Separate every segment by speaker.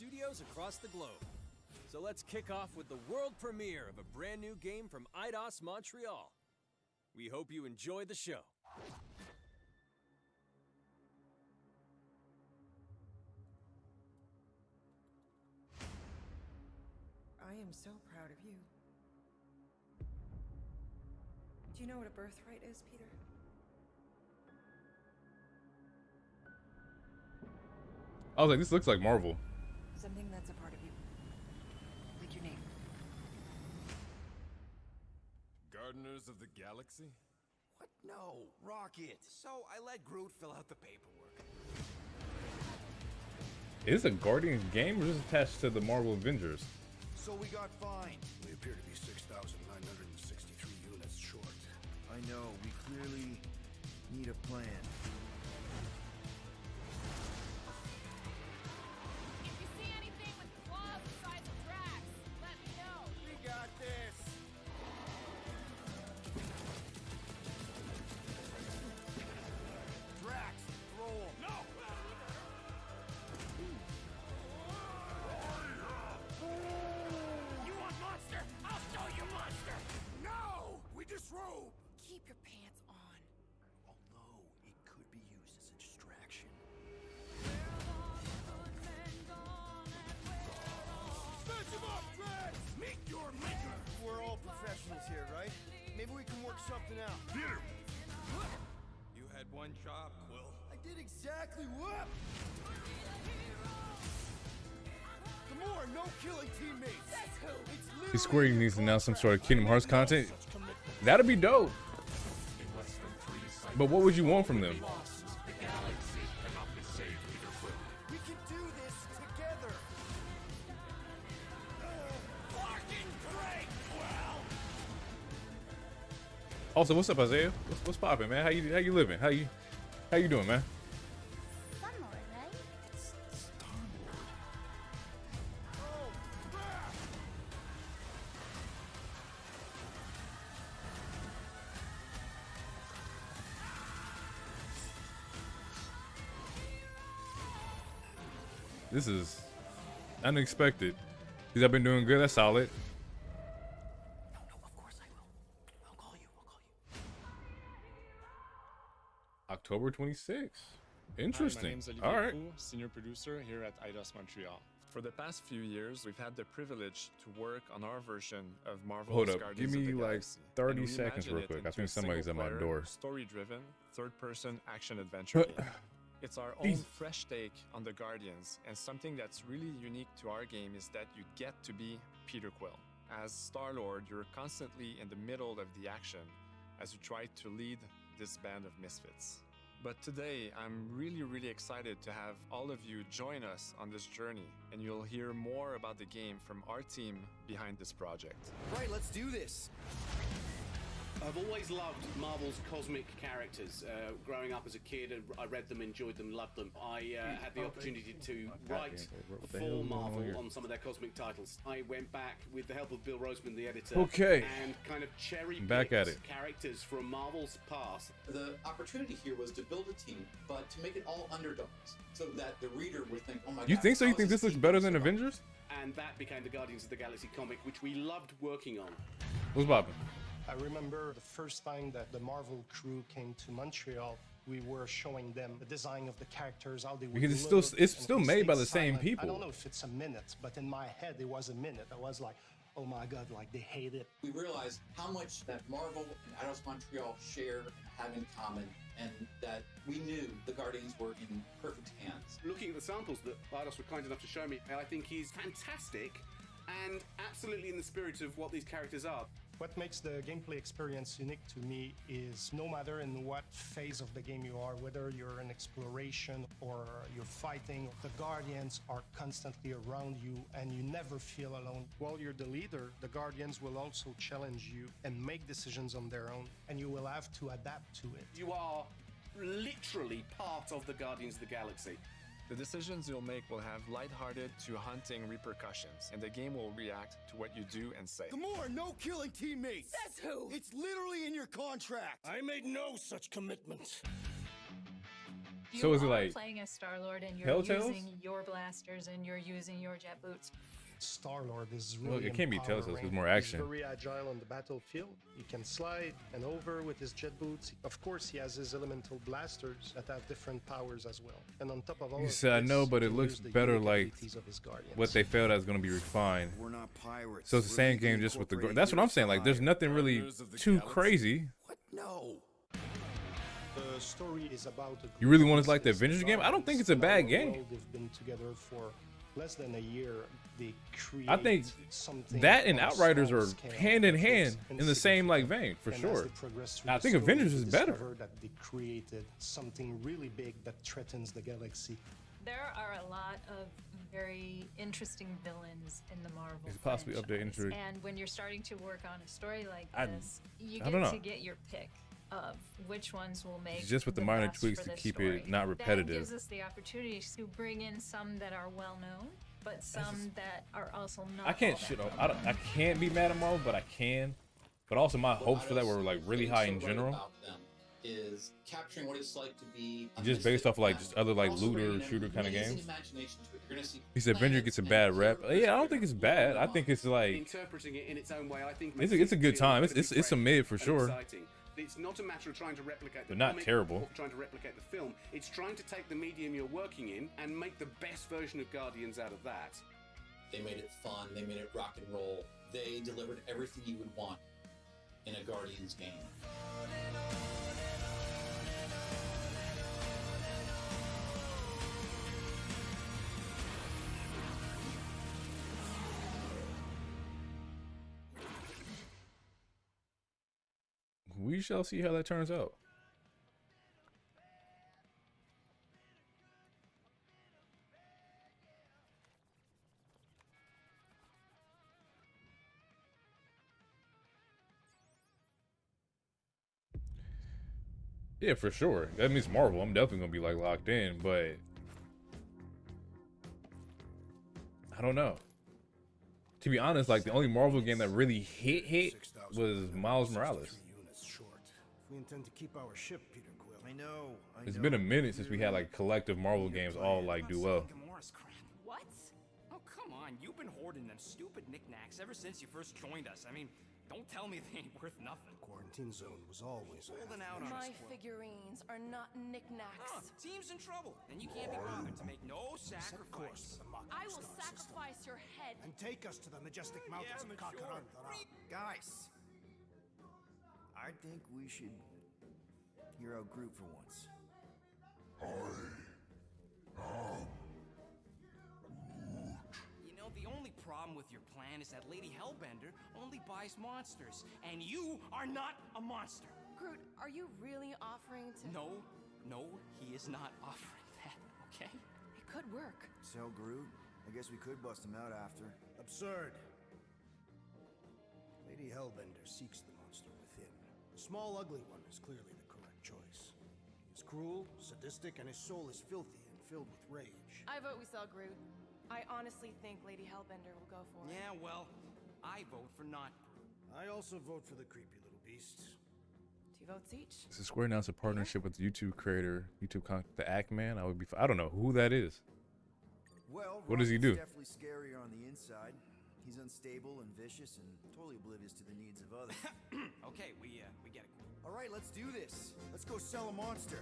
Speaker 1: studios across the globe. So let's kick off with the world premiere of a brand new game from Eidos Montreal. We hope you enjoy the show.
Speaker 2: I am so proud of you. Do you know what a birthright is, Peter?
Speaker 3: I was like, this looks like Marvel.
Speaker 2: Something that's a part of you. Like your name.
Speaker 4: Gardeners of the Galaxy?
Speaker 5: What? No, Rocket. So I let Groot fill out the paperwork.
Speaker 3: Is it a Guardians game or is it attached to the Marvel Avengers?
Speaker 5: So we got fined. We appear to be 6,963 units short. I know, we clearly need a plan.
Speaker 6: If you see anything with claws the size of Drax, let me know.
Speaker 5: We got this. Drax, throw him. No!
Speaker 6: You want monster? I'll show you monster!
Speaker 5: No! We disrobe!
Speaker 2: Keep your pants on.
Speaker 5: Although it could be used as a distraction. Smash him up, Drax! Meet your maker! We're all professionals here, right? Maybe we can work something out. Peter!
Speaker 4: You had one job, Quill.
Speaker 5: I did exactly what? Gamora, no killing teammates! That's who! It's literally
Speaker 3: If Square Enix needs to announce some sort of Kingdom Hearts content, that'd be dope. But what would you want from them?
Speaker 5: We can do this together! Fucking great, Quill!
Speaker 3: Also, what's up, Isaiah? What's poppin', man? How you living? How you doing, man?
Speaker 6: Star-Lord, right?
Speaker 5: Oh, crap!
Speaker 3: This is unexpected. Because I've been doing good. That's solid.
Speaker 5: No, of course I will. I'll call you.
Speaker 3: October 26th.
Speaker 7: Hi,
Speaker 3: Interesting.
Speaker 7: my name's Olivier
Speaker 3: All right.
Speaker 7: Pou, senior producer here at Eidos Montreal. For the past few years, we've had the privilege to work on our version of Marvel's
Speaker 3: Hold up.
Speaker 7: Guardians
Speaker 3: Give
Speaker 7: of
Speaker 3: me
Speaker 7: the
Speaker 3: like
Speaker 7: Galaxy,
Speaker 3: 30
Speaker 7: and
Speaker 3: seconds
Speaker 7: reimagined
Speaker 3: real
Speaker 7: it
Speaker 3: quick. I
Speaker 7: into
Speaker 3: think
Speaker 7: a
Speaker 3: somebody's at my
Speaker 7: single-player,
Speaker 3: door.
Speaker 7: Story-driven, third-person action-adventure game. It's our own
Speaker 3: Easy.
Speaker 7: fresh take on the Guardians, and something that's really unique to our game is that you get to be Peter Quill. As Star-Lord, you're constantly in the middle of the action as you try to lead this band of misfits. But today, I'm really excited to have all of you join us on this journey, and you'll hear more about the game from our team behind this project.
Speaker 5: Right, let's do this.
Speaker 8: I've always loved Marvel's cosmic characters. Growing up as a kid, I read them, enjoyed them, loved them. I had the opportunity to write
Speaker 3: What the
Speaker 8: for
Speaker 3: hell is going on
Speaker 8: Marvel
Speaker 3: here?
Speaker 8: on some of their cosmic titles. I went back with the help of Bill Roseman, the editor,
Speaker 3: Okay.
Speaker 8: and kind of cherry
Speaker 3: Back at it.
Speaker 8: characters from Marvel's past.
Speaker 9: The opportunity here was to build a team, but to make it all underdogs, so that the reader would think, "Oh my God!"
Speaker 3: You think so? You
Speaker 9: how
Speaker 3: think
Speaker 9: is
Speaker 3: this looks
Speaker 9: team
Speaker 3: better
Speaker 9: gonna
Speaker 3: than
Speaker 9: survive?"
Speaker 3: Avengers?
Speaker 8: And that became the Guardians of the Galaxy comic, which we loved working on.
Speaker 3: What's poppin'?
Speaker 10: I remember the first time that the Marvel crew came to Montreal, we were showing them the design of the characters, how they would
Speaker 3: Because it's
Speaker 10: look,
Speaker 3: still
Speaker 10: and
Speaker 3: still
Speaker 10: if they
Speaker 3: made by
Speaker 10: stayed
Speaker 3: the same
Speaker 10: silent.
Speaker 3: people.
Speaker 10: I don't know if it's a minute, but in my head it was a minute. I was like, oh my God, like they hate it.
Speaker 9: We realized how much that Marvel and Eidos Montreal share and have in common, and that we knew the Guardians were in perfect hands.
Speaker 8: Looking at the samples that Eidos were kind enough to show me, I think he's fantastic and absolutely in the spirit of what these characters are.
Speaker 10: What makes the gameplay experience unique to me is no matter in what phase of the game you are, whether you're in exploration or you're fighting, the Guardians are constantly around you and you never feel alone. While you're the leader, the Guardians will also challenge you and make decisions on their own, and you will have to adapt to it.
Speaker 8: You are literally part of the Guardians of the Galaxy.
Speaker 7: The decisions you'll make will have lighthearted to haunting repercussions, and the game will react to what you do and say.
Speaker 5: Gamora, no killing teammates!
Speaker 2: Says who?
Speaker 5: It's literally in your contract!
Speaker 11: I made no such commitment. you
Speaker 3: So is it
Speaker 11: are
Speaker 3: like
Speaker 11: playing as Star-Lord and you're
Speaker 3: Telltales?
Speaker 11: using your blasters and you're using your jet boots,
Speaker 10: Star-Lord is
Speaker 3: Well,
Speaker 10: really
Speaker 3: it can't be Telltales,
Speaker 10: empowering.
Speaker 3: it's more action.
Speaker 10: He's very agile on the battlefield. He can slide and over with his jet boots. Of course, he has his elemental blasters that have different powers as well. And on top of all
Speaker 3: You
Speaker 10: of
Speaker 3: said, I
Speaker 10: this,
Speaker 3: know, but
Speaker 10: he
Speaker 3: it
Speaker 10: can
Speaker 3: looks
Speaker 10: use the
Speaker 3: better
Speaker 10: unique
Speaker 3: like
Speaker 10: abilities of his guardians.
Speaker 3: what they felt as going to be refined.
Speaker 5: We're not pirates.
Speaker 3: So it's the same game just with the that's what I'm saying. Like, there's nothing really too crazy.
Speaker 5: What? No.
Speaker 10: The story is about a
Speaker 3: You really
Speaker 10: group
Speaker 3: want
Speaker 10: of
Speaker 3: to like the
Speaker 10: citizens
Speaker 3: Avengers game? I don't think it's a
Speaker 10: in
Speaker 3: bad
Speaker 10: our
Speaker 3: game.
Speaker 10: world. They've been together for less than a year. They create
Speaker 3: I think
Speaker 10: something
Speaker 3: that and
Speaker 10: on a
Speaker 3: Outriders
Speaker 10: small
Speaker 3: are
Speaker 10: scale
Speaker 3: hand in
Speaker 10: that
Speaker 3: hand
Speaker 10: is
Speaker 3: in the same like vein, for
Speaker 10: And as
Speaker 3: sure.
Speaker 10: they progress through
Speaker 3: I
Speaker 10: the
Speaker 3: think
Speaker 10: story,
Speaker 3: Avengers
Speaker 10: they
Speaker 3: is better.
Speaker 10: discover that they created something really big that threatens the galaxy.
Speaker 11: there are a lot of very interesting villains in the Marvel
Speaker 3: It's possibly up there
Speaker 11: franchise.
Speaker 3: into-
Speaker 11: And when you're starting to work on a story like
Speaker 3: I-
Speaker 11: this, you
Speaker 3: I
Speaker 11: get
Speaker 3: don't know.
Speaker 11: to get your pick of which ones will make
Speaker 3: Just with the minor
Speaker 11: best
Speaker 3: tweaks
Speaker 11: for
Speaker 3: to
Speaker 11: this
Speaker 3: keep
Speaker 11: story.
Speaker 3: it not
Speaker 11: That
Speaker 3: repetitive.
Speaker 11: gives us the opportunity to bring in some that are well known, but some that are also not.
Speaker 3: I can't
Speaker 11: all that
Speaker 3: shit on.
Speaker 11: well
Speaker 3: I can't be mad at Marvel, but I can. But also my hopes for that were like really high in general.
Speaker 9: About them is capturing what it's like to be a
Speaker 3: Just based off of, like, just other, like,
Speaker 9: Also
Speaker 3: looter
Speaker 9: bringing
Speaker 3: shooter kinda
Speaker 9: amazing
Speaker 3: games.
Speaker 9: imagination to it. You're gonna see
Speaker 3: He said Avenger gets a bad rep. Yeah, I don't think it's bad. I think it's like
Speaker 8: Interpreting it in its own way, I think
Speaker 3: it's
Speaker 8: makes
Speaker 3: a
Speaker 8: it
Speaker 3: good
Speaker 8: feel
Speaker 3: time.
Speaker 8: incredibly
Speaker 3: It's a
Speaker 8: fresh
Speaker 3: mid for
Speaker 8: and
Speaker 3: sure.
Speaker 8: exciting. It's not a matter of trying to replicate the
Speaker 3: But not
Speaker 8: comic
Speaker 3: terrible.
Speaker 8: or trying to replicate the film. It's trying to take the medium you're working in and make the best version of Guardians out of that.
Speaker 9: They made it fun. They made it rock and roll. They delivered everything you would want in a Guardians game.
Speaker 3: We shall see how that turns out. Yeah, for sure. That means Marvel. I'm definitely gonna be like locked in, but I don't know. To be honest, like the only Marvel game that really hit was Miles Morales.
Speaker 5: Units short. If we intend to keep our ship, Peter Quill. I know.
Speaker 3: It's been a minute since we had like collective Marvel games all like do well.
Speaker 12: What? Oh, come on. You've been hoarding them stupid knickknacks ever since you first joined us. I mean, don't tell me they ain't worth nothing.
Speaker 5: Quarantine zone was always
Speaker 12: Holding out on
Speaker 6: My
Speaker 12: us.
Speaker 6: figurines are not knickknacks.
Speaker 12: Team's in trouble, and you can't be bothered to make no sacrifice.
Speaker 6: I will sacrifice your head.
Speaker 5: And take us to the majestic mountains of Kakarantara.
Speaker 13: Guys, I think we should hear out Groot for once.
Speaker 12: You know, the only problem with your plan is that Lady Hellbender only buys monsters, and you are not a monster.
Speaker 6: Groot, are you really offering to...
Speaker 12: No, he is not offering that, okay?
Speaker 6: It could work.
Speaker 13: So, Groot, I guess we could bust him out after.
Speaker 5: Absurd. Lady Hellbender seeks the monster within. The small, ugly one is clearly the correct choice. He is cruel, sadistic, and his soul is filthy and filled with rage.
Speaker 6: I vote we sell Groot. I honestly think Lady Hellbender will go for it.
Speaker 12: Yeah, well, I vote for not Groot.
Speaker 5: I also vote for the creepy little beast.
Speaker 6: 2 votes each.
Speaker 3: So Square announced a partnership with YouTube creator, the Ackman. I don't know who that is.
Speaker 13: Well,
Speaker 3: What does he do?
Speaker 13: Rocket's definitely scarier on the inside. He's unstable and vicious and totally oblivious to the needs of others.
Speaker 12: Okay, we get it.
Speaker 13: All right, let's do this. Let's go sell a monster.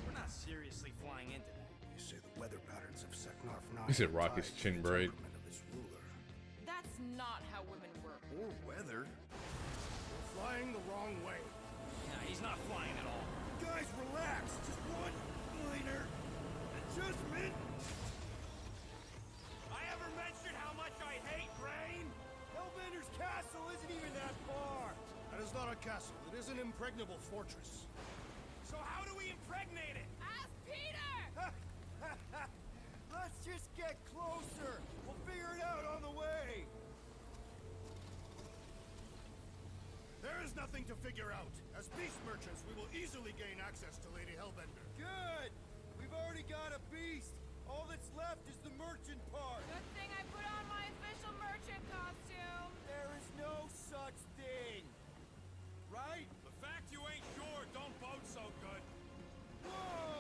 Speaker 12: We're not seriously flying into that.
Speaker 5: They say the weather patterns of Seknarf 9
Speaker 3: He said
Speaker 5: are
Speaker 3: Rocket's
Speaker 5: tied to
Speaker 3: chin
Speaker 5: the
Speaker 3: braid.
Speaker 5: temperament of its ruler.
Speaker 6: That's not how women work.
Speaker 13: Or weather.
Speaker 5: We're flying the wrong way.
Speaker 12: Nah, he's not flying at all.
Speaker 5: Guys, relax. Just one minor adjustment.
Speaker 12: I ever mentioned how much I hate rain?
Speaker 5: Hellbender's castle isn't even that far. That is not a castle. It is an impregnable fortress.
Speaker 12: So how do we impregnate it?
Speaker 6: Ask Peter!
Speaker 13: Let's just get closer. We'll figure it out on the way.
Speaker 5: There is nothing to figure out. As beast merchants, we will easily gain access to Lady Hellbender.
Speaker 13: Good. We've already got a beast. All that's left is the merchant part.
Speaker 6: Good thing I put on my official merchant costume.
Speaker 13: There is no such thing. Right?
Speaker 4: The fact you ain't sure don't bode so good.
Speaker 13: Whoa!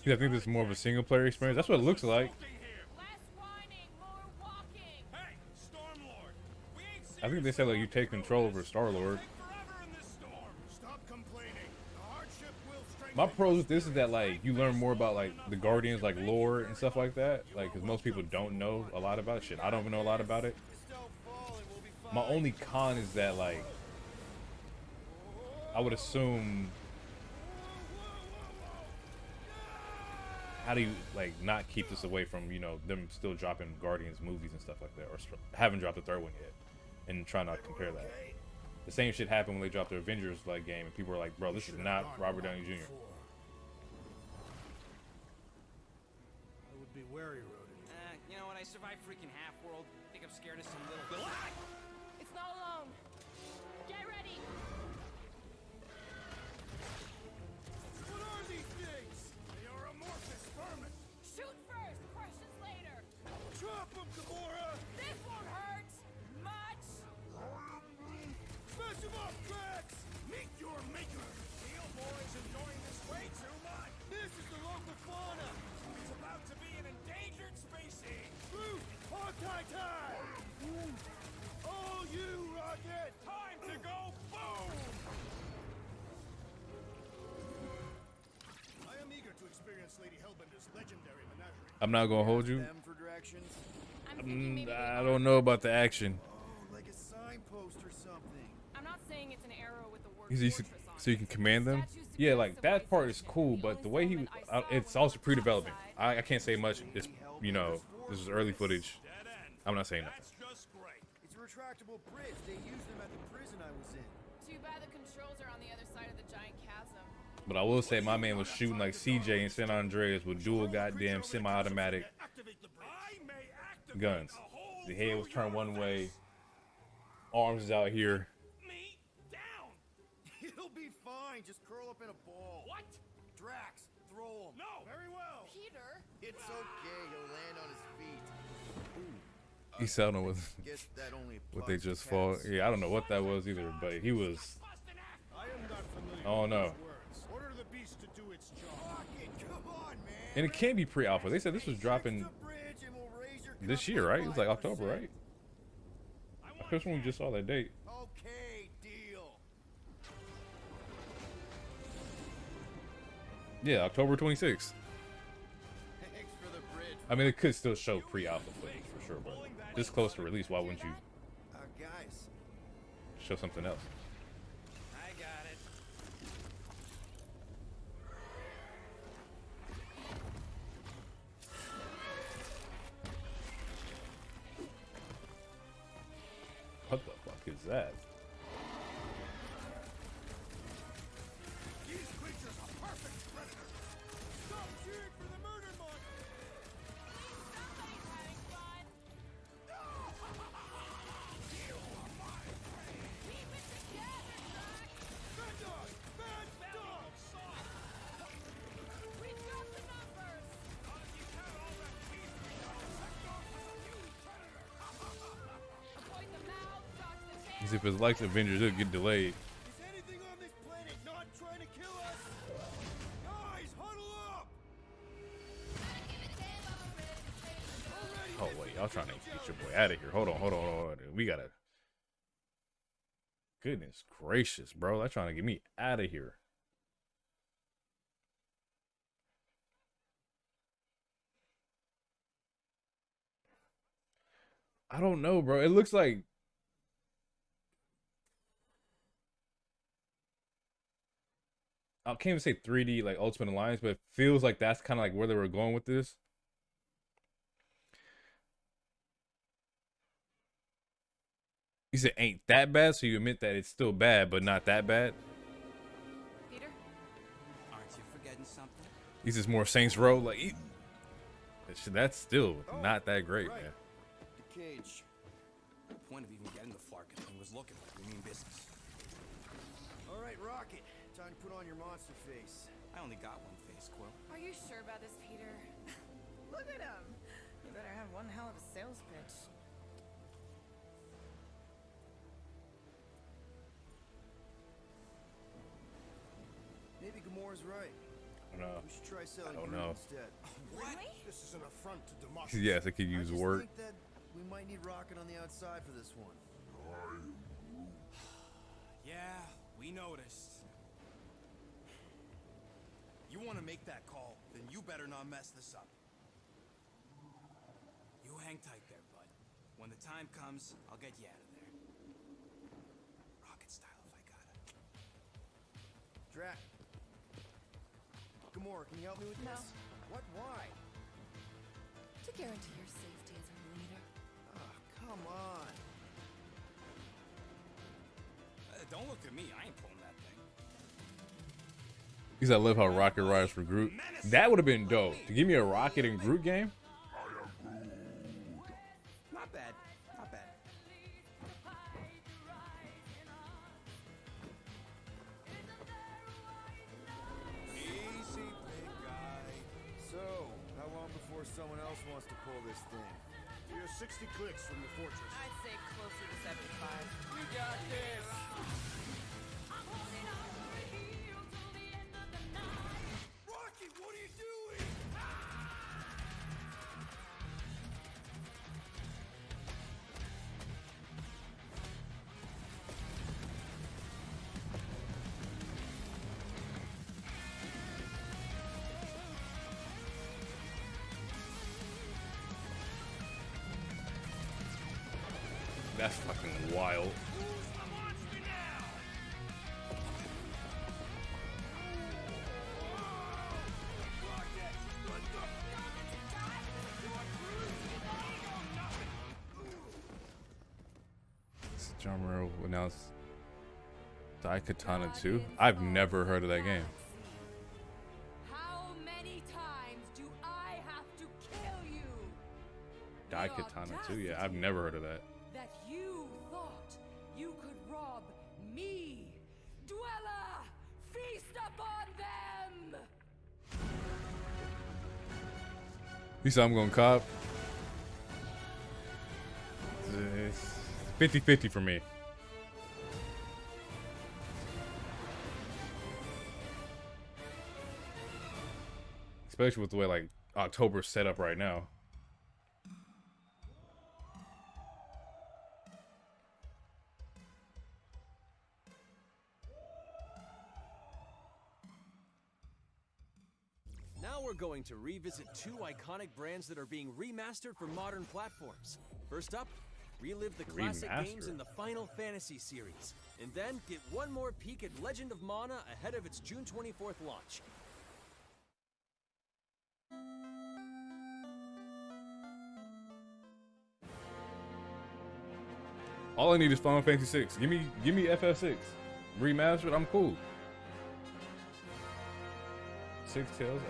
Speaker 3: Yeah, I think this is more of a single player experience. That's what it looks like. I think they said like you take control over Star-Lord. My pros with this is that like you learn more about like the Guardians, like lore and stuff like that. Like, because most people don't know a lot about it. Shit, I don't even know a lot about it. My only con is that like I would assume, how do you like not keep this away from, you know, them still dropping Guardians movies and stuff like that, or haven't dropped the third one yet, and try not to compare that. The same shit happened when they dropped the Avengers like game, and people were like, "Bro, this is not Robert Downey Jr."
Speaker 5: I would be wary, Rodent.
Speaker 12: You know, when I survived freaking half-world, I think I'm scared of some little...
Speaker 6: It's not alone. Get ready.
Speaker 4: What are these things? They are amorphous vermin.
Speaker 6: Shoot first, questions later.
Speaker 4: Drop them, Gamora!
Speaker 6: This won't hurt much.
Speaker 4: Smash them off, Drax! Meet your maker! Steel Boy's enjoying this way too much! This is the local fauna! It's about to be an endangered species! Groot! Hawkeye time! Oh, you, Rocket! Time to go boom! I am eager to experience Lady Hellbender's legendary menagerie.
Speaker 3: I'm not gonna hold you.
Speaker 13: Them for directions?
Speaker 3: I don't know about the action.
Speaker 13: Oh, like a signpost or something.
Speaker 6: I'm not saying it's an arrow with the word
Speaker 3: So you can command them. Yeah, like that part is cool, but the way he, it's also pre-development. I can't say much. It's, you know, this is early footage. I'm not saying nothing.
Speaker 13: It's a retractable bridge. They used them at the prison I was in.
Speaker 6: Too bad the controls are on the other side of the giant chasm.
Speaker 3: But I will say my man was shooting like CJ in San Andreas with dual goddamn semi-automatic guns. The head was turned one way, arms is out here.
Speaker 13: He'll be fine. Just curl up in a ball. What? Drax, throw him.
Speaker 4: No! Very well!
Speaker 6: Peter!
Speaker 13: It's okay. He'll land on his feet.
Speaker 3: He said no with
Speaker 13: Guess that only
Speaker 3: what they
Speaker 13: applies to
Speaker 3: just fought.
Speaker 13: cats.
Speaker 3: Yeah, I don't know what that was either, but he was.
Speaker 4: I am not familiar
Speaker 3: Oh
Speaker 4: with
Speaker 3: no.
Speaker 4: those words. Order the beast to do its job.
Speaker 13: Rocket, come on, man.
Speaker 3: And it can't be pre-alpha. They said this was dropping this year, right? It was like October, right? I could have sworn we just saw that date.
Speaker 13: Okay, deal.
Speaker 3: Yeah, October 26th.
Speaker 13: Thanks for the bridge.
Speaker 3: I mean, it could still show pre-alpha footage for sure, but this close to release, why wouldn't you
Speaker 13: Guys.
Speaker 3: show something else?
Speaker 12: I got it.
Speaker 3: What the fuck is that?
Speaker 4: These creatures are perfect predators. Stop cheering for the murder monster.
Speaker 6: Somebody's having fun.
Speaker 4: You are my prey.
Speaker 6: Keep it together, Drax.
Speaker 4: Bad dog! Bad dog!
Speaker 6: We dropped the numbers.
Speaker 4: Not if you count all that teeth we got. Sector has a new predator.
Speaker 6: Avoid the mouth, dodge the tail.
Speaker 3: As if it's like Avengers, it'll get delayed.
Speaker 4: Is anything on this planet not trying to kill us? Guys, huddle up!
Speaker 3: Oh wait, y'all trying to get your boy out of here. Hold on. We gotta. Goodness gracious, bro! They're trying to get me out of here. I don't know, bro. It looks like I can't even say 3D like Ultimate Alliance, but it feels like that's kind of like where they were going with this. You said ain't that bad, so you admit that it's still bad, but not that bad.
Speaker 6: Peter?
Speaker 12: Aren't you forgetting something?
Speaker 3: He's just more Saints Row, like that's still not that great, man.
Speaker 13: The cage.
Speaker 12: The point of even getting the Flarkin thing was looking like we mean business.
Speaker 13: All right, Rocket. Time to put on your monster face.
Speaker 12: I only got one face, Quill.
Speaker 6: Are you sure about this, Peter? Look at him. You better have one hell of a sales pitch.
Speaker 13: Maybe Gamora's right.
Speaker 3: No.
Speaker 13: We should try selling
Speaker 3: I don't
Speaker 13: Groot
Speaker 3: know.
Speaker 13: instead.
Speaker 6: Really?
Speaker 5: This is an affront to democracy.
Speaker 3: Yes, I could
Speaker 13: I
Speaker 3: use
Speaker 13: just
Speaker 3: work.
Speaker 13: think that we might need Rocket on the outside for this one.
Speaker 12: Yeah, we noticed.
Speaker 4: You want to make that call, then you better not mess this up.
Speaker 12: You hang tight there, bud. When the time comes, I'll get you out of there. Rocket style if I got it.
Speaker 13: Drac. Gamora, can you help me with
Speaker 6: No.
Speaker 13: this? What? Why?
Speaker 6: To guarantee your safety as a leader.
Speaker 13: Ah, come on.
Speaker 12: Don't look at me. I ain't pulling that thing.
Speaker 3: Because I love how Rocket rides for Groot. That would have been dope. To give me a Rocket and Groot game.
Speaker 12: Not bad. Not bad.
Speaker 4: Easy, big guy.
Speaker 13: So, how long before someone else wants to pull this thing?
Speaker 5: We are 60 clicks from the fortress.
Speaker 6: I'd say closer to 75.
Speaker 4: We got this. Rocky, what are you doing?
Speaker 3: That's fucking wild. John Romero announced Daikatana 2. I've never heard of that game.
Speaker 6: How many times do I have to kill you?
Speaker 3: Daikatana 2? Yeah, I've never heard of that.
Speaker 6: That you thought you could rob me. Dweller, feast upon them.
Speaker 3: You said I'm gonna cop. It's 50-50 for me. Especially with the way like October's set up right now.
Speaker 1: Now we're going to revisit two iconic brands that are being remastered for modern platforms. First up, relive the classic games in the Final Fantasy series. And then get one more peek at Legend of Mana ahead of its June 24th launch.
Speaker 3: All I need is Final Fantasy 6. Give me FF6. Remastered, I'm cool. 6 Tales,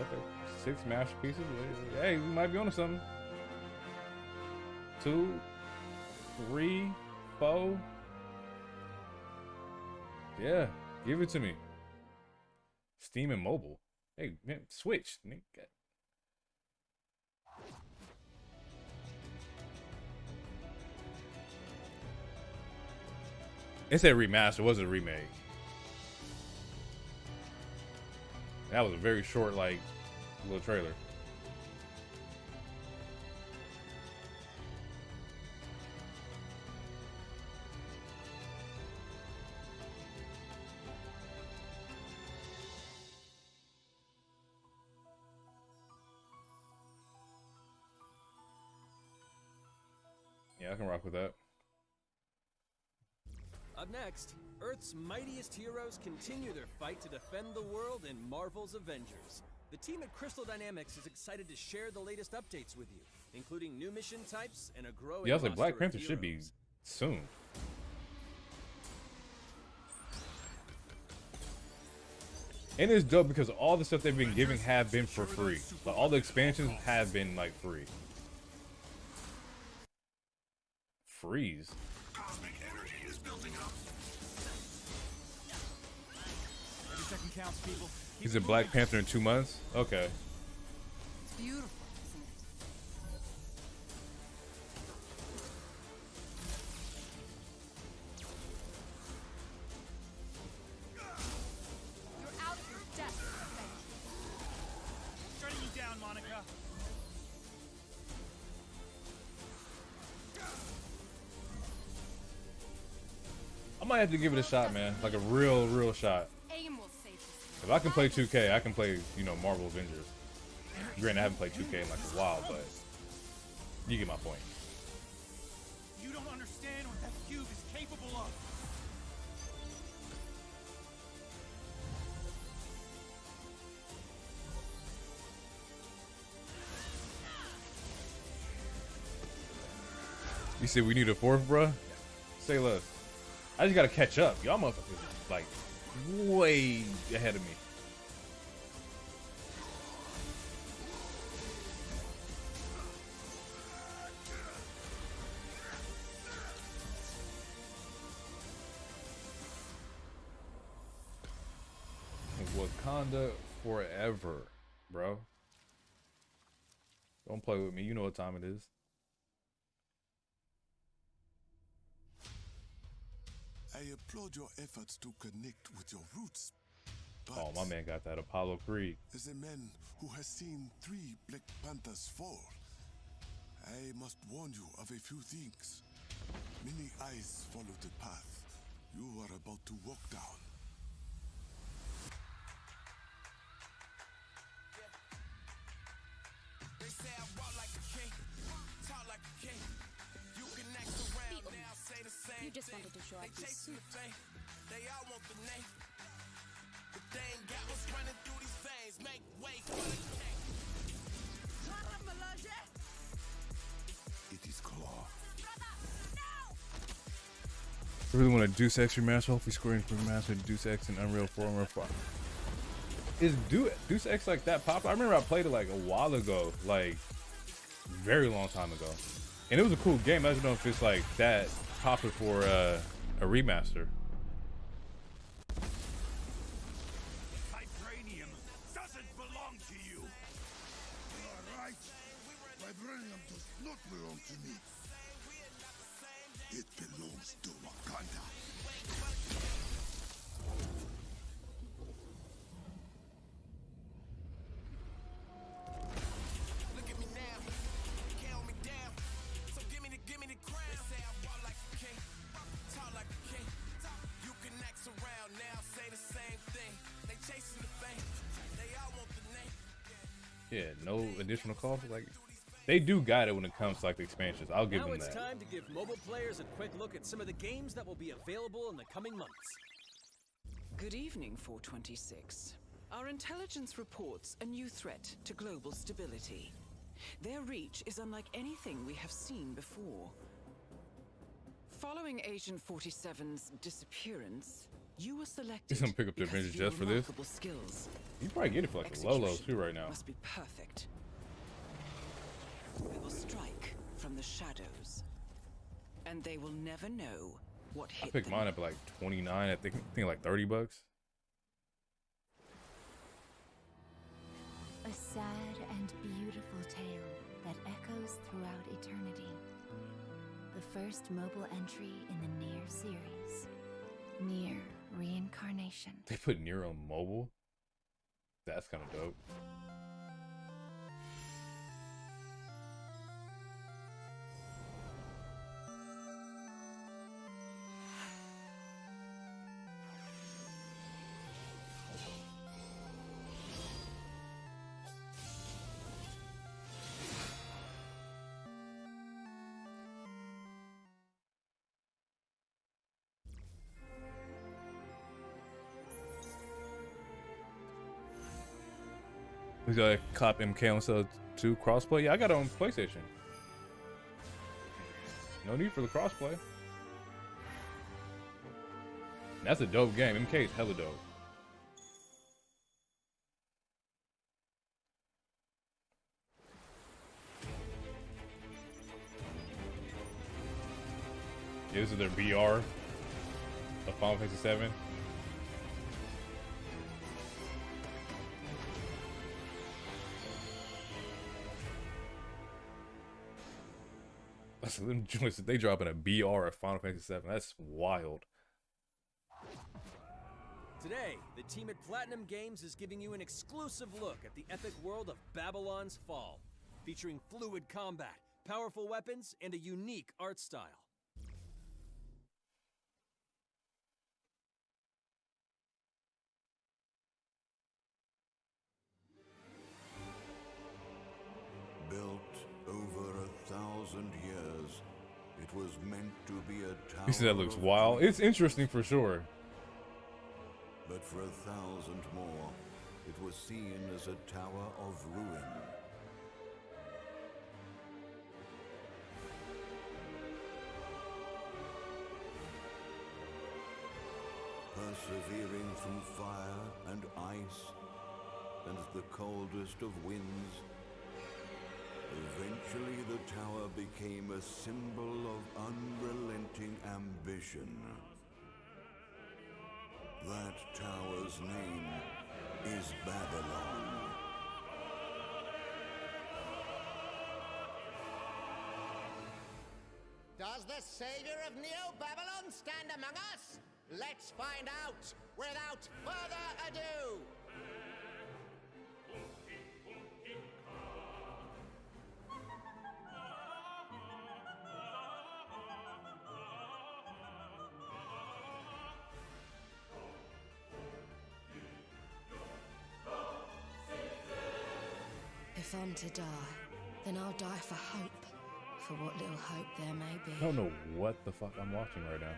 Speaker 3: FF6 masterpieces. Hey, we might be onto something. 2, 3, 4. Yeah, give it to me. Steam and mobile. Hey, man, Switch. Nigga. It said remaster, it wasn't a remake. That was a very short, like, little trailer. Yeah, I can rock with that.
Speaker 1: Up next, Earth's mightiest heroes continue their fight to defend the world in Marvel's Avengers. The team at Crystal Dynamics is excited to share the latest updates with you, including new mission types and a growing
Speaker 3: Yeah, I was like, Black
Speaker 1: roster of
Speaker 3: Panther should be
Speaker 1: heroes.
Speaker 3: soon. And it's dope because all the stuff they've been giving have been for free. Like, all the expansions have been, like, free. Freeze.
Speaker 4: Cosmic energy is building up.
Speaker 12: Every second counts, people.
Speaker 3: He's in Black Panther in 2 months? Okay.
Speaker 2: It's beautiful, isn't it?
Speaker 6: You're out of your depth, Avengers.
Speaker 3: might have to give it a shot, man. Like a real shot.
Speaker 6: Aim will save us.
Speaker 3: If I can play 2K, I can play, you know, Marvel Avengers. Granted, I haven't played 2K in like a while, but you get my point.
Speaker 4: You don't understand what that cube is capable of.
Speaker 3: You said we need a fourth, bruh? Say less. I just gotta catch up. Y'all motherfuckers like way ahead of me. Wakanda forever, bro. Don't play with me. You know what time it is.
Speaker 14: I applaud your efforts to connect with your roots. But
Speaker 3: Oh, my man got that Apollo Creed.
Speaker 14: as a man who has seen 3 Black Panthers fall, I must warn you of a few things. Many eyes follow the path you are about to walk down.
Speaker 4: They say I walk like a king, talk like a king. You can act around now, say the same.
Speaker 6: You just wanted to show off
Speaker 4: They
Speaker 6: your
Speaker 4: chasing
Speaker 6: suit.
Speaker 4: the fame, they all want the name. But they ain't got what's running through these veins. Make way for the king.
Speaker 14: It is Claw.
Speaker 3: I really want a Deus Ex remaster. Hopefully Square Enix remastered Deus Ex and Unreal 4 and Unreal 5. Is Deus Ex like that popular? I remember I played it like a while ago, like very long time ago, and it was a cool game. I don't know if it's like that popular for a remaster.
Speaker 4: Vibranium doesn't belong to you.
Speaker 14: You are right. Vibranium does not belong to me. It belongs to Wakanda.
Speaker 4: Look at me now, can't hold me down. So give me the crown. They say I walk like a king, talk like a king. You can act around now, say the same thing. They chasing the fame, they all want the name.
Speaker 3: Yeah, no additional cost. Like they do got it when it comes to like the expansions. I'll give
Speaker 1: Now
Speaker 3: them
Speaker 1: it's
Speaker 3: that.
Speaker 1: time to give mobile players a quick look at some of the games that will be available in the coming months.
Speaker 15: Good evening, 426. Our intelligence reports a new threat to global stability. Their reach is unlike anything we have seen before. Following Agent 47's disappearance, you were selected.
Speaker 3: He's gonna pick up the
Speaker 15: because
Speaker 3: Avengers
Speaker 15: your
Speaker 3: just for this.
Speaker 15: remarkable skills.
Speaker 3: You probably get it for like the low lows too right now.
Speaker 15: Must be perfect. We will strike from the shadows, and they will never know what
Speaker 3: I
Speaker 15: hit
Speaker 3: picked
Speaker 15: them.
Speaker 3: mine up at like 29. I think like 30 bucks.
Speaker 16: A sad and beautiful tale that echoes throughout eternity. The first mobile entry in the Nier series. Nier Reincarnation.
Speaker 3: They put Nier on mobile. That's kind of dope. We got a cop MK on sale 2 crossplay. Yeah, I got it on PlayStation. No need for the crossplay. That's a dope game. MK is hella dope. Yeah, this is their BR of Final Fantasy 7. So them joints, they dropping a BR at Final Fantasy 7. That's wild.
Speaker 1: Today, the team at Platinum Games is giving you an exclusive look at the epic world of Babylon's Fall, featuring fluid combat, powerful weapons, and a unique art style.
Speaker 17: 1,000 years, it was meant to be a tower.
Speaker 3: You see, that looks wild. It's interesting for sure.
Speaker 17: But for 1,000 more, it was seen as a tower of ruin. Persevering through fire and ice and the coldest of winds, eventually the tower became a symbol of unrelenting ambition. That tower's name is Babylon.
Speaker 18: Does the savior of Neo-Babylon stand among us? Let's find out without further ado.
Speaker 19: If I'm to die, then I'll die for hope. For what little hope there may be.
Speaker 3: I don't know what the fuck I'm watching right now.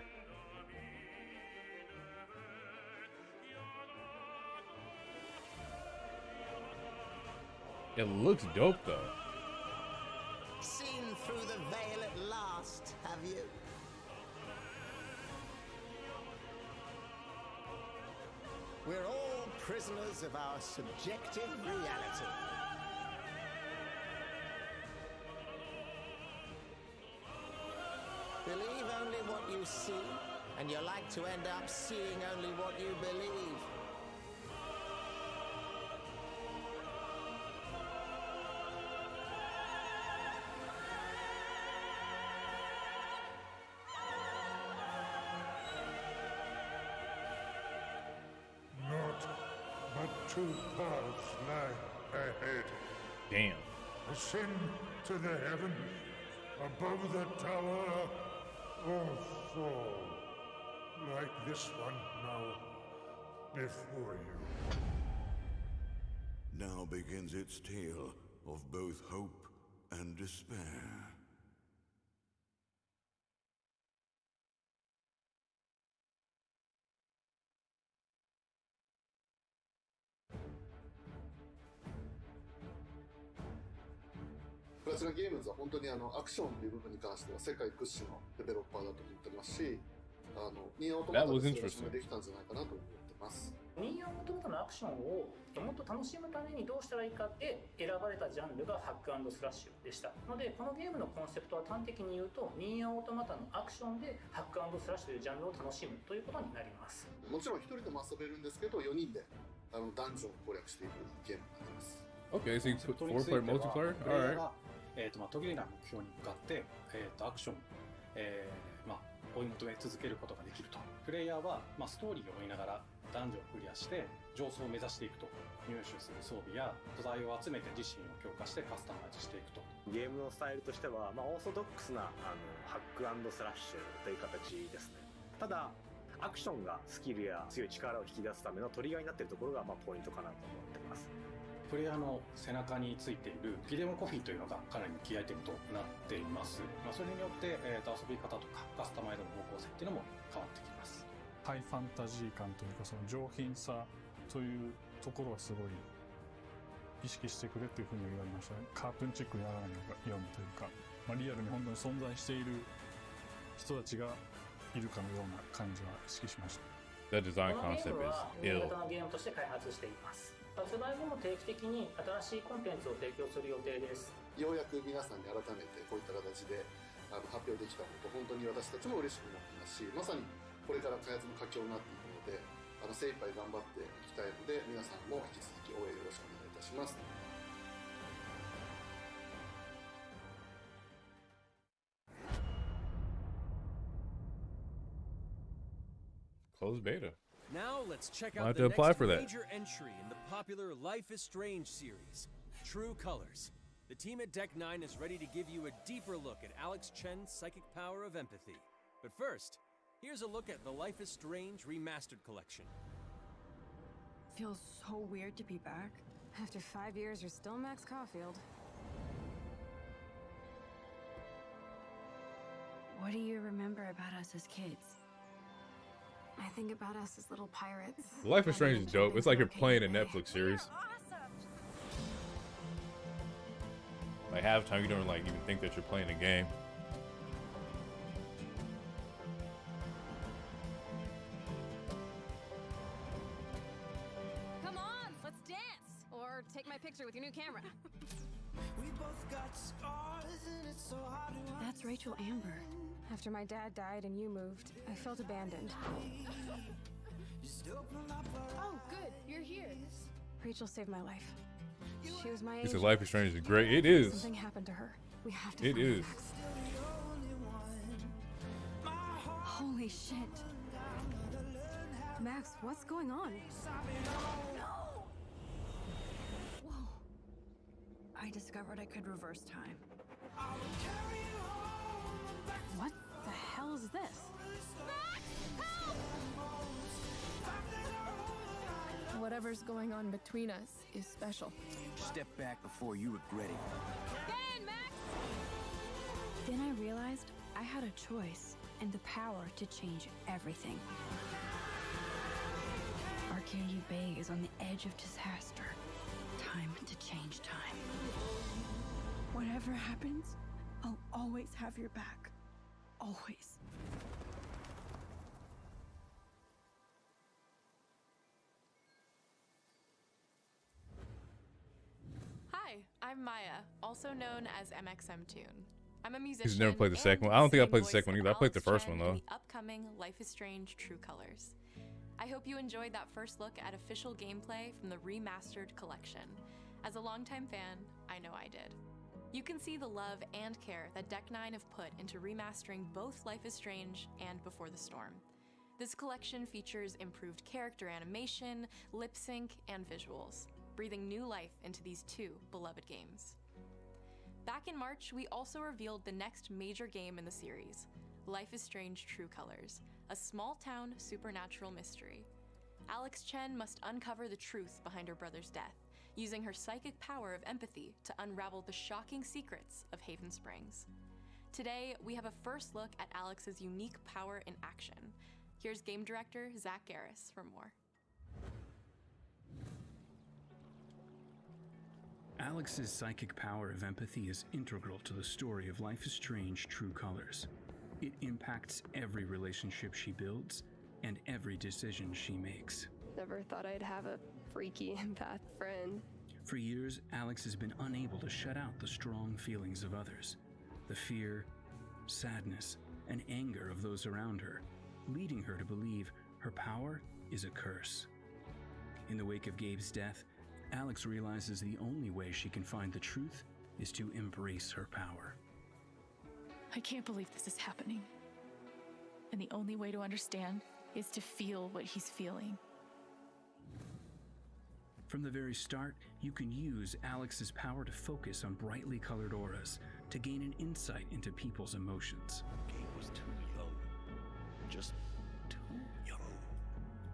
Speaker 3: It looks dope though.
Speaker 18: Seen through the veil at last, have you? We're all prisoners of our subjective reality. Believe only what you see, and you're like to end up seeing only what you believe.
Speaker 20: Not but two paths lie ahead.
Speaker 3: Damn.
Speaker 20: Ascend to the heaven above the tower, or fall like this one now before you.
Speaker 17: Now begins its tale of both hope and despair.
Speaker 21: プラチナゲームズは本当にアクションという部分に関しては世界屈指のデベロッパーだと思ってますし、ニーオートマタでそれを証明できたんじゃないかなと思ってます。
Speaker 22: ニーオートマタのアクションをもっと楽しむためにどうしたらいいかって選ばれたジャンルがハック&スラッシュでしたので、このゲームのコンセプトは端的に言うとニーオートマタのアクションでハック&スラッシュというジャンルを楽しむということになります。
Speaker 21: もちろん一人でも遊べるんですけど、4人でダンジョンを攻略していくゲームになります。
Speaker 3: Okay, so you put 4-player multiplayer? Alright.
Speaker 23: 途切れない目標に向かって、アクション、追い求め続けることができると。プレイヤーは、ストーリーを追いながらダンジョンをクリアして上層を目指していくと。入手する装備や素材を集めて自身を強化してカスタマイズしていくと。
Speaker 24: ゲームのスタイルとしては、オーソドックスなハック&スラッシュという形ですね。ただアクションがスキルや強い力を引き出すためのトリガーになっているところがポイントかなと思っています。
Speaker 23: プレイヤーの背中についているギデオンコフィーというのがかなりキーアイテムとなっています。それによって、遊び方とかカスタマイズの方向性っていうのも変わってきます。
Speaker 25: ハイファンタジー感というか、その上品さというところはすごい意識してくれっていうふうに言われましたね。カートゥーンチックにならないようにというか、リアルに本当に存在している人たちがいるかのような感じは意識しました。
Speaker 3: The design concept is ill.
Speaker 22: このゲームは新型のゲームとして開発しています。発売後も定期的に新しいコンテンツを提供する予定です。
Speaker 21: ようやく皆さんに改めてこういった形で発表できたこと本当に私たちも嬉しくなってますし、まさにこれから開発の佳境になっていくので精一杯頑張っていきたいので、皆さんも引き続き応援よろしくお願いいたします。
Speaker 3: Closed beta.
Speaker 1: Now let's check
Speaker 3: I'll
Speaker 1: out
Speaker 3: have
Speaker 1: the
Speaker 3: to apply
Speaker 1: next
Speaker 3: for that.
Speaker 1: major entry in the popular Life is Strange series, True Colors. The team at Deck 9 is ready to give you a deeper look at Alex Chen's psychic power of empathy. But first, here's a look at the Life is Strange Remastered Collection.
Speaker 2: Feels so weird to be back. After 5 years, you're still Max Caulfield. What do you remember about us as kids?
Speaker 7: I think about us as little pirates.
Speaker 3: Life is Strange is dope. It's like you're playing a Netflix series. Like half the time you don't like even think that you're playing a game.
Speaker 7: Come on, let's dance! Or take my picture with your new camera.
Speaker 2: That's Rachel Amber.
Speaker 7: After my dad died and you moved, I felt abandoned.
Speaker 2: Oh, good, you're here.
Speaker 7: Rachel saved my life. She was my
Speaker 3: He said
Speaker 7: angel.
Speaker 3: Life is Strange is great. It is.
Speaker 7: Something happened to her. We have to
Speaker 3: It
Speaker 7: find
Speaker 3: is.
Speaker 7: Max. Holy shit. Max, what's going on?
Speaker 2: No! Whoa. I discovered I could reverse time.
Speaker 7: What the hell is this?
Speaker 8: Whatever's going on between us is special.
Speaker 9: Step back before you regret it.
Speaker 7: Ben, Max!
Speaker 2: Then I realized I had a choice and the power to change everything. Arcadia Bay is on the edge of disaster. Time to change time. Whatever happens, I'll always have your back. Always.
Speaker 8: Hi, I'm Maya, also known as MXMTune. I'm a musician.
Speaker 3: He's never played the second
Speaker 8: and
Speaker 3: one. I don't think I
Speaker 8: same
Speaker 3: played the
Speaker 8: voice
Speaker 3: second one
Speaker 8: of
Speaker 3: either. I played the
Speaker 8: Alex
Speaker 3: first
Speaker 8: Chen
Speaker 3: one,
Speaker 8: in
Speaker 3: though.
Speaker 8: the upcoming Life is Strange True Colors. I hope you enjoyed that first look at official gameplay from the remastered collection. As a longtime fan, I know I did. You can see the love and care that Deck 9 have put into remastering both Life is Strange and Before the Storm. This collection features improved character animation, lip sync, and visuals, breathing new life into these two beloved games. Back in March, we also revealed the next major game in the series, Life is Strange True Colors, a small-town supernatural mystery. Alex Chen must uncover the truth behind her brother's death, using her psychic power of empathy to unravel the shocking secrets of Haven Springs. Today, we have a first look at Alex's unique power in action. Here's game director Zach Garris for more.
Speaker 10: Alex's psychic power of empathy is integral to the story of Life is Strange True Colors. It impacts every relationship she builds and every decision she makes.
Speaker 8: Never thought I'd have a freaky empath friend.
Speaker 10: For years, Alex has been unable to shut out the strong feelings of others, the fear, sadness, and anger of those around her, leading her to believe her power is a curse. In the wake of Gabe's death, Alex realizes the only way she can find the truth is to embrace her power.
Speaker 11: I can't believe this is happening. And the only way to understand is to feel what he's feeling.
Speaker 10: From the very start, you can use Alex's power to focus on brightly colored auras to gain an insight into people's emotions.
Speaker 9: Gabe was too young. Just too young.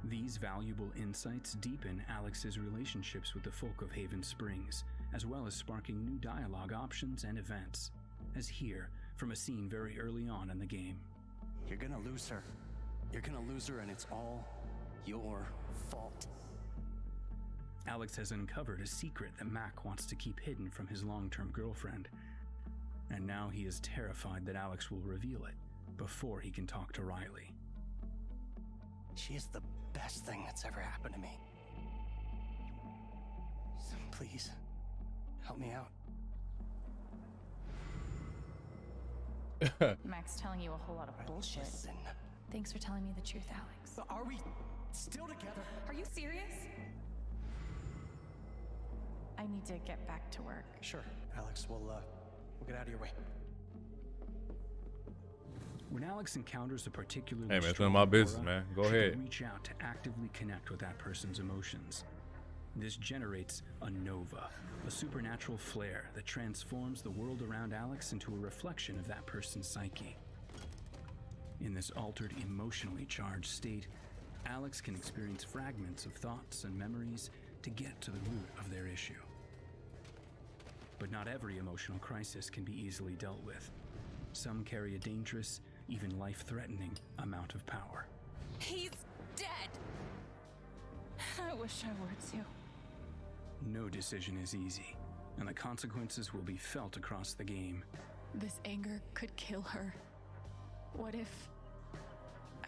Speaker 10: These valuable insights deepen Alex's relationships with the folk of Haven Springs, as well as sparking new dialogue options and events, as here from a scene very early on in the game.
Speaker 9: You're gonna lose her. You're gonna lose her, and it's all your fault.
Speaker 10: Alex has uncovered a secret that Mac wants to keep hidden from his long-term girlfriend, and now he is terrified that Alex will reveal it before he can talk to Riley.
Speaker 9: She is the best thing that's ever happened to me. So please, help me out.
Speaker 11: Mac's telling you a whole lot of bullshit.
Speaker 9: Listen.
Speaker 11: Thanks for telling me the truth, Alex.
Speaker 9: Are we still together?
Speaker 11: Are you serious? I need to get back to work.
Speaker 9: Sure, Alex. We'll get out of your way.
Speaker 10: When Alex encounters a particularly
Speaker 3: Hey man, it's
Speaker 10: strong
Speaker 3: none of my business,
Speaker 10: aura,
Speaker 3: man. Go
Speaker 10: she
Speaker 3: ahead.
Speaker 10: can reach out to actively connect with that person's emotions. This generates a nova, a supernatural flare that transforms the world around Alex into a reflection of that person's psyche. In this altered, emotionally charged state, Alex can experience fragments of thoughts and memories to get to the root of their issue. But not every emotional crisis can be easily dealt with. Some carry a dangerous, even life-threatening amount of power.
Speaker 11: He's dead! I wish I were too.
Speaker 10: No decision is easy, and the consequences will be felt across the game.
Speaker 11: This anger could kill her. What if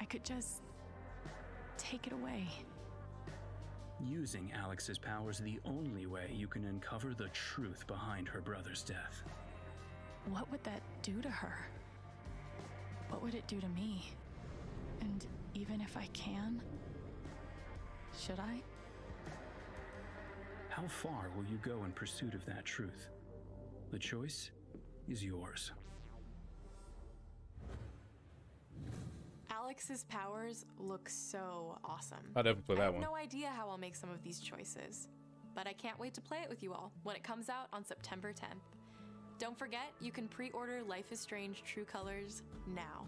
Speaker 11: I could just take it away?
Speaker 10: Using Alex's power is the only way you can uncover the truth behind her brother's death.
Speaker 11: What would that do to her? What would it do to me? And even if I can, should I?
Speaker 10: How far will you go in pursuit of that truth? The choice is yours.
Speaker 8: Alex's powers look so awesome.
Speaker 3: I'll definitely play that
Speaker 8: I have
Speaker 3: one.
Speaker 8: no idea how I'll make some of these choices, but I can't wait to play it with you all when it comes out on September 10th. Don't forget, you can pre-order Life is Strange True Colors now.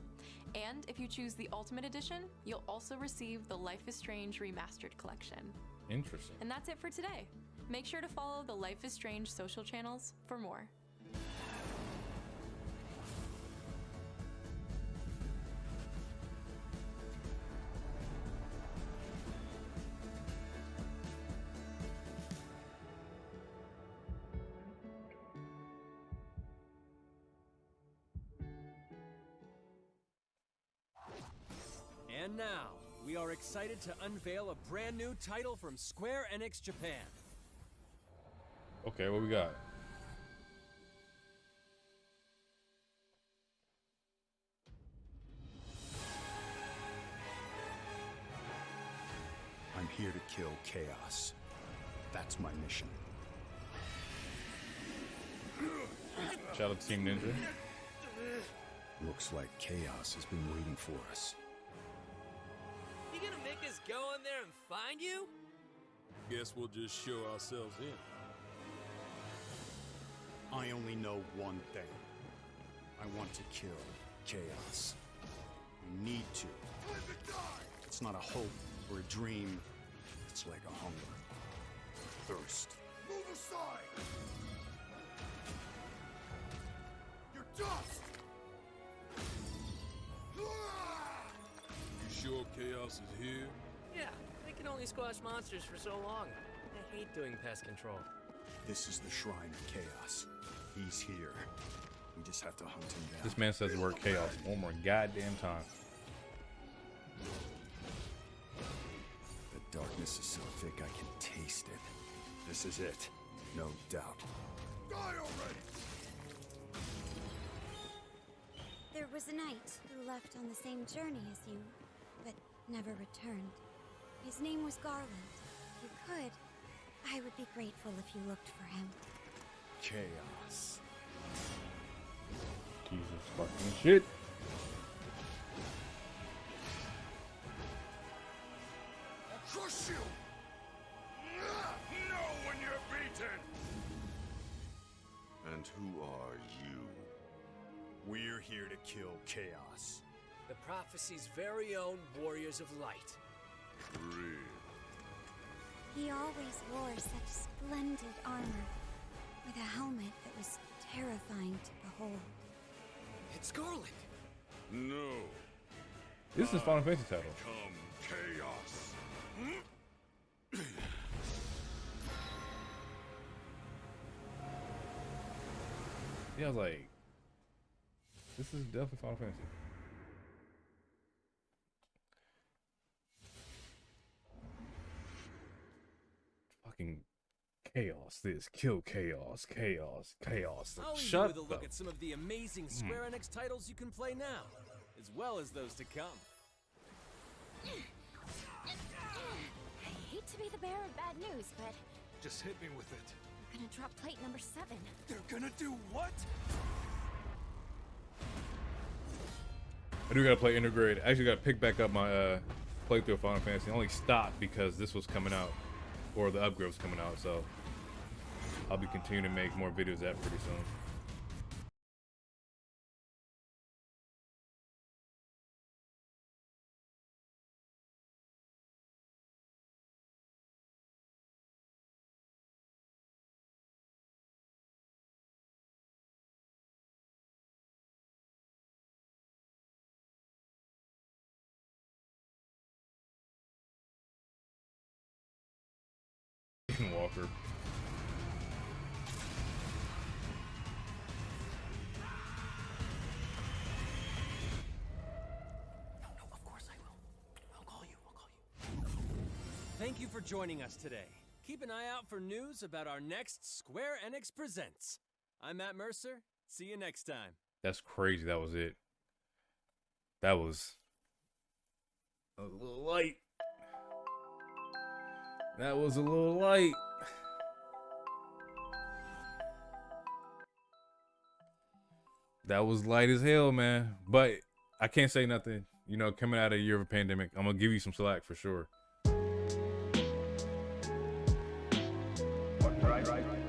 Speaker 8: And if you choose the Ultimate Edition, you'll also receive the Life is Strange Remastered Collection.
Speaker 3: Interesting.
Speaker 8: And that's it for today. Make sure to follow the Life is Strange social channels for more.
Speaker 1: And now, we are excited to unveil a brand new title from Square Enix Japan.
Speaker 3: Okay, what we got?
Speaker 5: I'm here to kill chaos. That's my mission.
Speaker 3: Shout out to Team Ninja.
Speaker 5: Looks like chaos has been waiting for us.
Speaker 6: You gonna make us go in there and find you?
Speaker 4: Guess we'll just show ourselves in.
Speaker 5: I only know one thing. I want to kill chaos. We need to. It's not a hope or a dream. It's like a hunger. Thirst.
Speaker 4: Move aside! You're dust! You sure chaos is here?
Speaker 6: Yeah, they can only squash monsters for so long. I hate doing pest control.
Speaker 5: This is the shrine of chaos. He's here. We just have to hunt him down.
Speaker 3: This man says the word chaos one more goddamn time.
Speaker 5: The darkness is so thick I can taste it. This is it. No doubt.
Speaker 4: Die already!
Speaker 12: There was a knight who left on the same journey as you, but never returned. His name was Garland. If you could, I would be grateful if you looked for him.
Speaker 5: Chaos.
Speaker 3: Jesus fucking shit.
Speaker 4: I'll crush you! Know when you're beaten!
Speaker 5: And who are you? We're here to kill chaos.
Speaker 6: The prophecy's very own warriors of light.
Speaker 4: Real.
Speaker 12: He always wore such splendid armor, with a helmet that was terrifying to behold.
Speaker 6: It's Garland!
Speaker 4: No.
Speaker 3: This is Final Fantasy title.
Speaker 4: Come chaos.
Speaker 3: Yeah, I was like, this is definitely Final Fantasy. Fucking chaos. This kill chaos, chaos, chaos.
Speaker 1: I'll leave you
Speaker 3: Shut
Speaker 1: with a
Speaker 3: up.
Speaker 1: look at some of the amazing Square Enix titles you can play now, as well as those to come.
Speaker 12: I hate to be the bearer of bad news, but
Speaker 4: Just hit me with it.
Speaker 12: I'm gonna drop plate number 7.
Speaker 4: They're gonna do what?
Speaker 3: I do gotta play Intergrade. I actually gotta pick back up my playthrough of Final Fantasy. I only stopped because this was coming out, or the upgrade was coming out, so I'll be continuing to make more videos of that pretty soon. Skinwalker.
Speaker 1: Thank you for joining us today. Keep an eye out for news about our next Square Enix Presents. I'm Matt Mercer. See you next time.
Speaker 3: That's crazy. That was it. That was a little light. That was a little light. That was light as hell, man. But I can't say nothing. You know, coming out of a year of a pandemic, I'm gonna give you some slack for sure.
Speaker 13: Right.